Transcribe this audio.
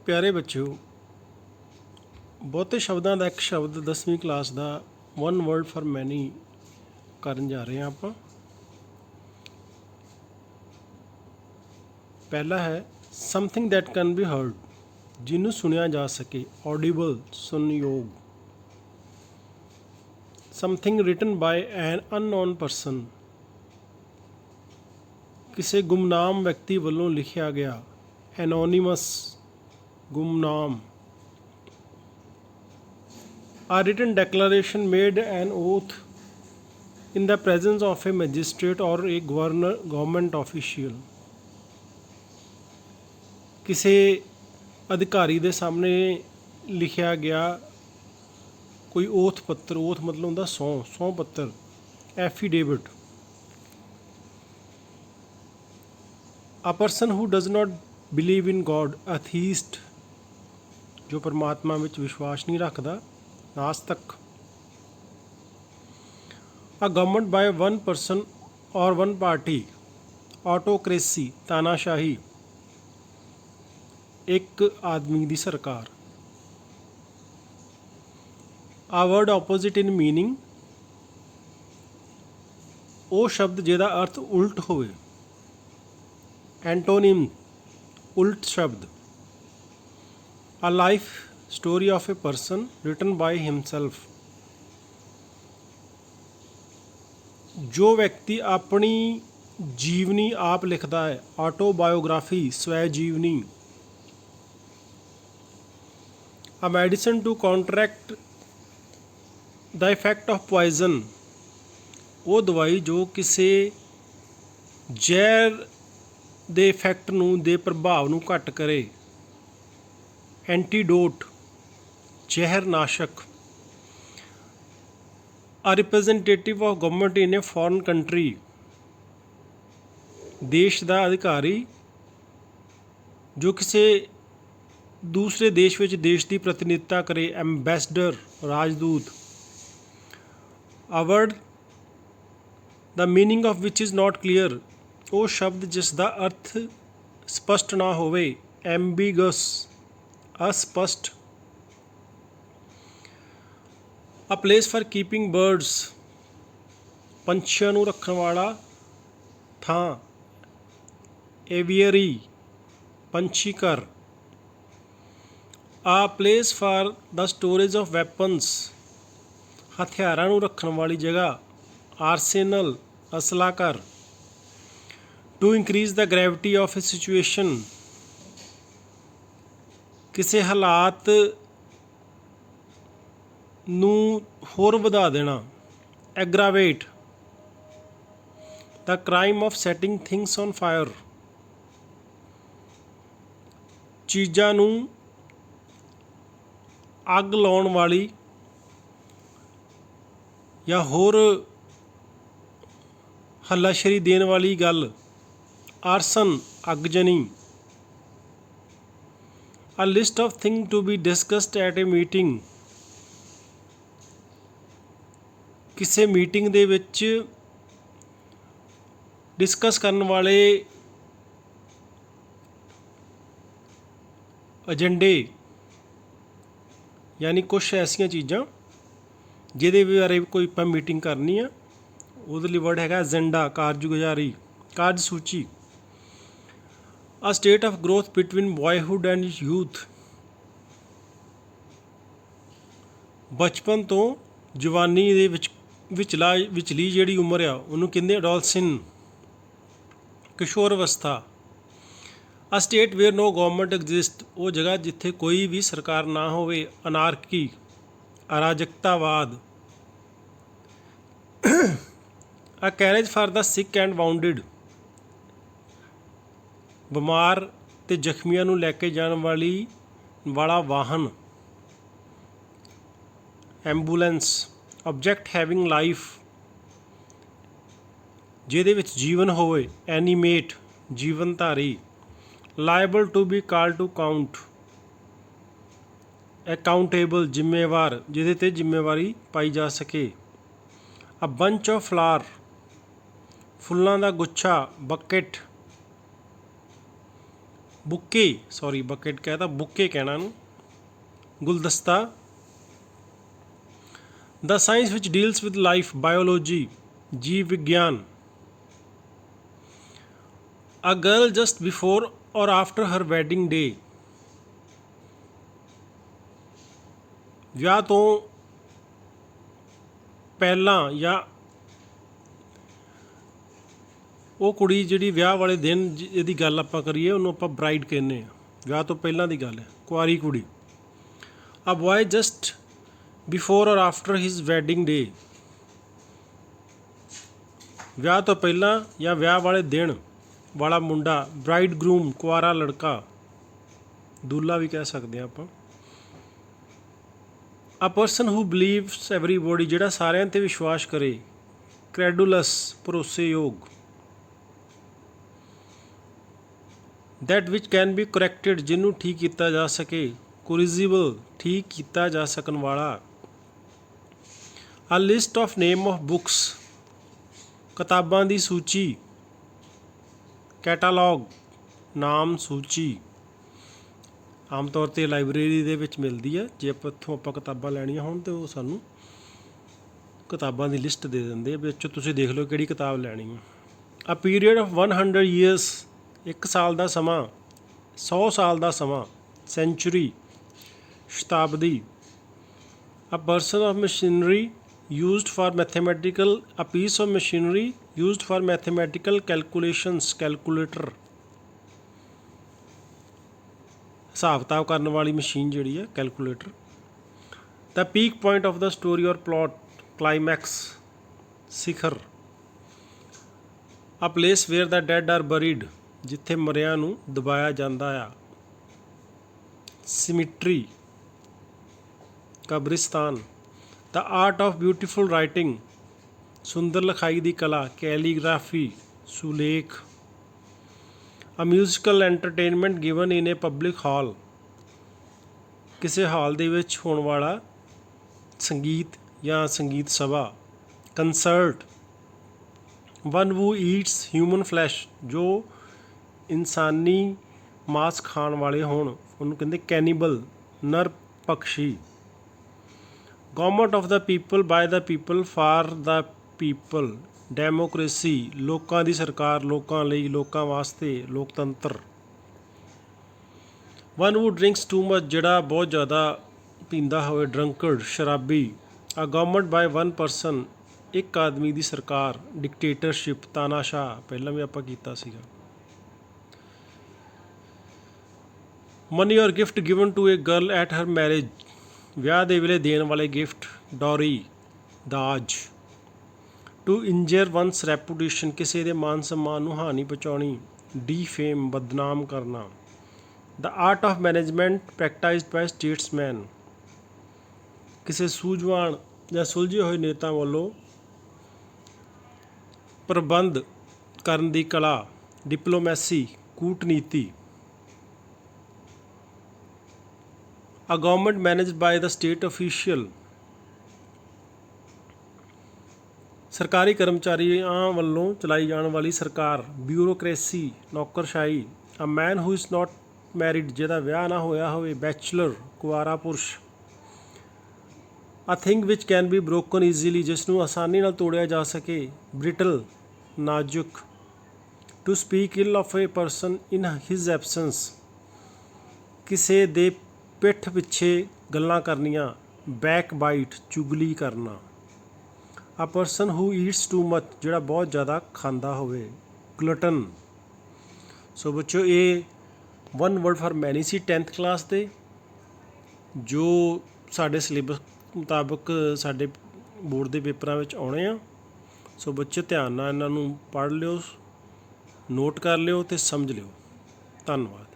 ਪਿਆਰੇ ਬੱਚਿਓ, ਬਹੁਤੇ ਸ਼ਬਦਾਂ ਦਾ ਇੱਕ ਸ਼ਬਦ 10ਵੀਂ ਕਲਾਸ ਦਾ ਵਨ ਵਰਡ ਫॉर ਮੈਨੀ ਕਰਨ ਜਾ ਰਹੇ ਹਾਂ ਆਪਾਂ। ਪਹਿਲਾ ਹੈ something that can be heard, ਜਿਹਨੂੰ ਸੁਣਿਆ ਜਾ ਸਕੇ, ਆਡੀਬਲ, ਸੁਣਨਯੋਗ। Something written by an unknown person, ਕਿਸੇ ਗੁਮਨਾਮ ਵਿਅਕਤੀ ਵੱਲੋਂ ਲਿਖਿਆ ਗਿਆ, ਐਨੋਨੀਮਸ, ਗੁਮਨਾਮ। A written declaration made an oath in the presence of a magistrate or a government official, ਕਿਸੇ ਅਧਿਕਾਰੀ ਦੇ ਸਾਹਮਣੇ ਲਿਖਿਆ ਗਿਆ ਕੋਈ ਓਥ ਪੱਤਰ। ਓਥ ਮਤਲਬ ਹੁੰਦਾ ਸਹੁੰ ਪੱਤਰ, affidavit. A person who does not believe in God, atheist, ਜੋ ਪਰਮਾਤਮਾ ਵਿੱਚ ਵਿਸ਼ਵਾਸ ਨਹੀਂ ਰੱਖਦਾ, ਨਾਸਤਕ। A government by one person or one party, autocracy, ਤਾਨਾਸ਼ਾਹੀ, ਇੱਕ ਆਦਮੀ ਦੀ ਸਰਕਾਰ। A word opposite in meaning, ਉਹ ਸ਼ਬਦ ਜਿਹਦਾ ਅਰਥ ਉਲਟ ਹੋਵੇ, ਐਂਟੋਨਿਮ, ਉਲਟ ਸ਼ਬਦ। A life story of a person written by himself, ਜੋ ਵਿਅਕਤੀ ਆਪਣੀ ਜੀਵਨੀ ਆਪ ਲਿਖਦਾ ਹੈ, ਆਟੋਬਾਇਓਗ੍ਰਾਫੀ, ਸਵੈ ਜੀਵਨੀ। A medicine to counteract the effect of poison, ਉਹ ਦਵਾਈ ਜੋ ਕਿਸੇ ਜ਼ਹਿਰ ਦੇ ਇਫੈਕਟ ਨੂੰ, ਦੇ ਪ੍ਰਭਾਵ ਨੂੰ ਘੱਟ ਕਰੇ, ਐਂਟੀਡੋਟ, ਜ਼ਹਿਰ ਨਾਸ਼ਕ। A representative of government in a foreign country, ਦੇਸ਼ ਦਾ ਅਧਿਕਾਰੀ ਜੋ ਕਿਸੇ ਦੂਸਰੇ ਦੇਸ਼ ਵਿੱਚ ਦੇਸ਼ ਦੀ ਪ੍ਰਤੀਨਿਧਤਾ ਕਰੇ, ambassador, ਰਾਜਦੂਤ। A word the meaning of which is not clear, ਉਹ ਸ਼ਬਦ ਜਿਸ ਦਾ ਅਰਥ ਸਪਸ਼ਟ ਨਾ ਹੋਵੇ, ambiguous, ਅਸਪਸ਼ਟ। A place for keeping birds, ਪੰਛੀਆਂ ਨੂੰ ਰੱਖਣ ਵਾਲਾ ਥਾਂ, aviary, ਪੰਛੀ ਘਰ। A place for the storage of weapons, ਹਥਿਆਰਾਂ ਨੂੰ ਰੱਖਣ ਵਾਲੀ ਜਗ੍ਹਾ, arsenal, ਅਸਲਾ ਘਰ। To increase the gravity of a situation, ਕਿਸੇ ਹਾਲਾਤ ਨੂੰ ਹੋਰ ਵਧਾ ਦੇਣਾ, aggravate। The crime of setting things on fire, ਚੀਜ਼ਾਂ ਨੂੰ ਅੱਗ ਲਾਉਣ ਵਾਲੀ ਜਾਂ ਹੋਰ ਹੱਲਾਸ਼ੇਰੀ ਦੇਣ ਵਾਲੀ ਗੱਲ, ਆਰਸਨ, ਅੱਗਜਨੀ। A list of things to be discussed at a meeting, ਕਿਸੇ ਮੀਟਿੰਗ ਦੇ ਵਿੱਚ ਡਿਸਕਸ ਕਰਨ ਵਾਲੇ ਏਜੰਡੇ, ਯਾਨੀ ਕੁਛ ਐਸੀਆਂ ਚੀਜ਼ਾਂ ਜਿਹਦੇ ਬਾਰੇ ਕੋਈ ਆਪਾਂ ਮੀਟਿੰਗ ਕਰਨੀ ਆ, ਉਹਦੇ ਲਈ ਵਰਡ ਹੈਗਾ ਏਜੰਡਾ, ਕਾਰਜਗੁਜ਼ਾਰੀ, ਕਾਰਜ ਸੂਚੀ। A state of growth between boyhood and youth, ਬਚਪਨ ਤੋਂ ਜਵਾਨੀ ਦੇ ਵਿਚਲੀ ਜਿਹੜੀ ਉਮਰ ਆ ਉਹਨੂੰ ਕਹਿੰਦੇ ਅਡੋਲਸਨ, ਕਿਸ਼ੋਰ ਅਵਸਥਾ। A state where no government exists, ਉਹ ਜਗ੍ਹਾ ਜਿੱਥੇ ਕੋਈ ਵੀ ਸਰਕਾਰ ਨਾ ਹੋਵੇ, ਅਨਾਰਕੀ, ਅਰਾਜਕਤਾਵਾਦ। A carriage for the sick and wounded, ਬਿਮਾਰ ਅਤੇ ਜ਼ਖਮੀਆਂ ਨੂੰ ਲੈ ਕੇ ਜਾਣ ਵਾਲਾ ਵਾਹਨ, ਐਂਬੂਲੈਂਸ। Object having life, ਜਿਹਦੇ ਵਿੱਚ ਜੀਵਨ ਹੋਵੇ, ਐਨੀਮੇਟ, ਜੀਵਨ ਧਾਰੀ। Liable to be called to count, accountable, ਜ਼ਿੰਮੇਵਾਰ, ਜਿਹਦੇ 'ਤੇ ਜ਼ਿੰਮੇਵਾਰੀ ਪਾਈ ਜਾ ਸਕੇ। A bunch of flower, ਫੁੱਲਾਂ ਦਾ ਗੁੱਛਾ, ਬਕਟ। ਬੁੱਕੇ ਸੌਰੀ ਬਕਟ ਕਹਿਤਾ, ਬੁੱਕੇ ਕਹਿਣਾ ਨੂੰ, ਗੁਲਦਸਤਾ। The science which deals with life, biology, ਜੀਵ ਵਿਗਿਆਨ। A girl just before or after her wedding day, ਵਿਆਹ ਤੋਂ ਪਹਿਲਾਂ ਜਾਂ ਉਹ ਕੁੜੀ ਜਿਹੜੀ ਵਿਆਹ ਵਾਲੇ ਦਿਨ ਇਹਦੀ ਗੱਲ ਆਪਾਂ ਕਰੀਏ ਉਹਨੂੰ ਆਪਾਂ ਬਰਾਈਡ ਕਹਿੰਦੇ ਹਾਂ, ਵਿਆਹ ਤੋਂ ਪਹਿਲਾਂ ਦੀ ਗੱਲ ਹੈ, ਕੁਆਰੀ ਕੁੜੀ। ਅ boy just before or after his wedding day, ਵਿਆਹ ਤੋਂ ਪਹਿਲਾਂ ਜਾਂ ਵਿਆਹ ਵਾਲੇ ਦਿਨ ਵਾਲਾ ਮੁੰਡਾ, ਬਰਾਈਡ ਗਰੂਮ ਕੁਆਰਾ ਲੜਕਾ, ਦੂਲਾ ਵੀ ਕਹਿ ਸਕਦੇ ਹਾਂ ਆਪਾਂ। ਅ ਪਰਸਨ ਹੂ ਬਿਲੀਵਸ ਐਵਰੀਬੋਡੀ, ਜਿਹੜਾ ਸਾਰਿਆਂ 'ਤੇ ਵਿਸ਼ਵਾਸ ਕਰੇ, ਕ੍ਰੈਡੂਲਸ ਭਰੋਸੇਯੋਗ। ਦੈਟ ਵਿਚ ਕੈਨ ਬੀ ਕਰੈਕਟਡ, ਜਿਹਨੂੰ ਠੀਕ ਕੀਤਾ ਜਾ ਸਕੇ, ਕੋਰਿਜੀਬਲ ਠੀਕ ਕੀਤਾ ਜਾ ਸਕਣ ਵਾਲਾ। A list of name of books, ਕਿਤਾਬਾਂ ਦੀ ਸੂਚੀ, ਕੈਟਾਲੌਗ ਨਾਮ ਸੂਚੀ। ਆਮ ਤੌਰ 'ਤੇ ਲਾਇਬ੍ਰੇਰੀ ਦੇ ਵਿੱਚ ਮਿਲਦੀ ਹੈ, ਜੇ ਆਪਾਂ ਇੱਥੋਂ ਕਿਤਾਬਾਂ ਲੈਣੀਆਂ ਹੋਣ ਤਾਂ ਉਹ ਸਾਨੂੰ ਕਿਤਾਬਾਂ ਦੀ ਲਿਸਟ ਦੇ ਦਿੰਦੇ ਆ, ਵਿੱਚ ਤੁਸੀਂ ਦੇਖ ਲਓ ਕਿਹੜੀ ਕਿਤਾਬ ਲੈਣੀ ਹੈ। ਅ ਪੀਰੀਅਡ ਆਫ 100 ਈਅਰਸ, 1 ਸਾਲ ਦਾ ਸਮਾਂ, 100 ਸਾਲ ਦਾ ਸਮਾਂ, ਸੈਂਚੁਰੀ ਸ਼ਤਾਬਦੀ। A person of machinery used for mathematical, a piece of machinery used for mathematical calculations, calculator, ਹਿਸਾਬ ਕਿਤਾਬ ਕਰਨ ਵਾਲੀ ਮਸ਼ੀਨ ਜਿਹੜੀ ਹੈ, calculator. The peak point of the story or plot, climax, ਸਿਖਰ। A place where the dead are buried, ਜਿੱਥੇ ਮਰਿਆਂ ਨੂੰ ਦਬਾਇਆ ਜਾਂਦਾ ਆ, ਸਿਮਿਟਰੀ, ਕਬਰਿਸਤਾਨ। The art of beautiful writing, ਸੁੰਦਰ ਲਿਖਾਈ ਦੀ ਕਲਾ, ਕੈਲੀਗ੍ਰਾਫੀ, ਸੁਲੇਖ। A musical entertainment given in a public hall, ਕਿਸੇ ਹਾਲ ਦੇ ਵਿੱਚ ਹੋਣ ਵਾਲਾ ਸੰਗੀਤ ਜਾਂ ਸੰਗੀਤ ਸਭਾ, concert. One who eats human flesh, ਜੋ ਇਨਸਾਨੀ ਮਾਸ ਖਾਣ ਵਾਲੇ ਹੋਣ, ਉਹਨੂੰ ਕਹਿੰਦੇ ਕੈਨੀਬਲ, ਨਰ ਭਕਸ਼ੀ। Government of the people, by the people, for the people, democracy, ਲੋਕਾਂ ਦੀ ਸਰਕਾਰ, ਲੋਕਾਂ ਲਈ, ਲੋਕਾਂ ਵਾਸਤੇ, ਲੋਕਤੰਤਰ। One who drinks too much, ਜਿਹੜਾ ਬਹੁਤ ਜ਼ਿਆਦਾ ਪੀਂਦਾ ਹੋਵੇ, ਡਰੰਕਰਡ, ਸ਼ਰਾਬੀ। A government by one person, ਇੱਕ ਆਦਮੀ ਦੀ ਸਰਕਾਰ, ਡਿਕਟੇਟਰਸ਼ਿਪ, ਤਾਨਾਸ਼ਾਹ, ਪਹਿਲਾਂ ਵੀ ਆਪਾਂ ਕੀਤਾ ਸੀਗਾ। Money or gift given to a girl at her marriage, ਵਿਆਹ ਦੇ ਵੇਲੇ ਦੇਣ ਵਾਲੇ ਗਿਫਟ, ਡੌਰੀ, ਦਾਜ। ਟੂ ਇੰਜਰ ਵਨਸ ਰੈਪੂਟੇਸ਼ਨ, ਕਿਸੇ ਦੇ ਮਾਨ ਸਨਮਾਨ ਨੂੰ ਹਾਨੀ ਪਹੁੰਚਾਉਣੀ, ਡੀਫੇਮ, ਬਦਨਾਮ ਕਰਨਾ। The art of management practised by statesman, ਕਿਸੇ ਸੂਝਵਾਨ ਜਾਂ ਸੁਲਝੇ ਹੋਏ ਨੇਤਾ ਵੱਲੋਂ ਪ੍ਰਬੰਧ ਕਰਨ ਦੀ ਕਲਾ, ਡਿਪਲੋਮੈਸੀ, ਕੂਟਨੀਤੀ। A government managed by the state official, ਸਰਕਾਰੀ ਕਰਮਚਾਰੀਆਂ ਵੱਲੋਂ ਚਲਾਈ ਜਾਣ ਵਾਲੀ ਸਰਕਾਰ, bureaucracy, ਨੌਕਰਸ਼ਾਹੀ। A man who is not married, ਜਿਹਦਾ ਵਿਆਹ ਨਾ ਹੋਇਆ ਹੋਵੇ, ਬੈਚਲਰ, ਕੁਆਰਾ ਪੁਰਸ਼। A thing which can be broken easily, ਜਿਸ ਨੂੰ ਆਸਾਨੀ ਨਾਲ ਤੋੜਿਆ ਜਾ ਸਕੇ, ਬ੍ਰਿਟਲ, ਨਾਜ਼ੁਕ। To speak ill of a person in his absence, ਕਿਸੇ ਦੇ ਪਿੱਠ ਪਿੱਛੇ ਗੱਲਾਂ ਕਰਨੀਆਂ, ਬੈਕ ਬਾਈਟ, ਚੁਗਲੀ ਕਰਨਾ। A person who eats too much, ਜਿਹੜਾ ਬਹੁਤ ਜ਼ਿਆਦਾ ਖਾਂਦਾ ਹੋਵੇ, ਗਲਟਨ। ਸੋ ਬੱਚੋ ਇਹ ਵਨ ਵਰਡ ਫਾਰ ਮੈਨੀ ਸੀ 10th ਕਲਾਸ ਦੇ, ਜੋ ਸਾਡੇ ਸਿਲੇਬਸ ਮੁਤਾਬਕ ਸਾਡੇ ਬੋਰਡ ਦੇ ਪੇਪਰਾਂ ਵਿੱਚ ਆਉਣੇ ਆ। ਸੋ ਬੱਚੇ ਧਿਆਨ ਨਾਲ ਇਹਨਾਂ ਨੂੰ ਪੜ੍ਹ ਲਿਓ, ਨੋਟ ਕਰ ਲਿਓ ਅਤੇ ਸਮਝ ਲਿਓ। ਧੰਨਵਾਦ।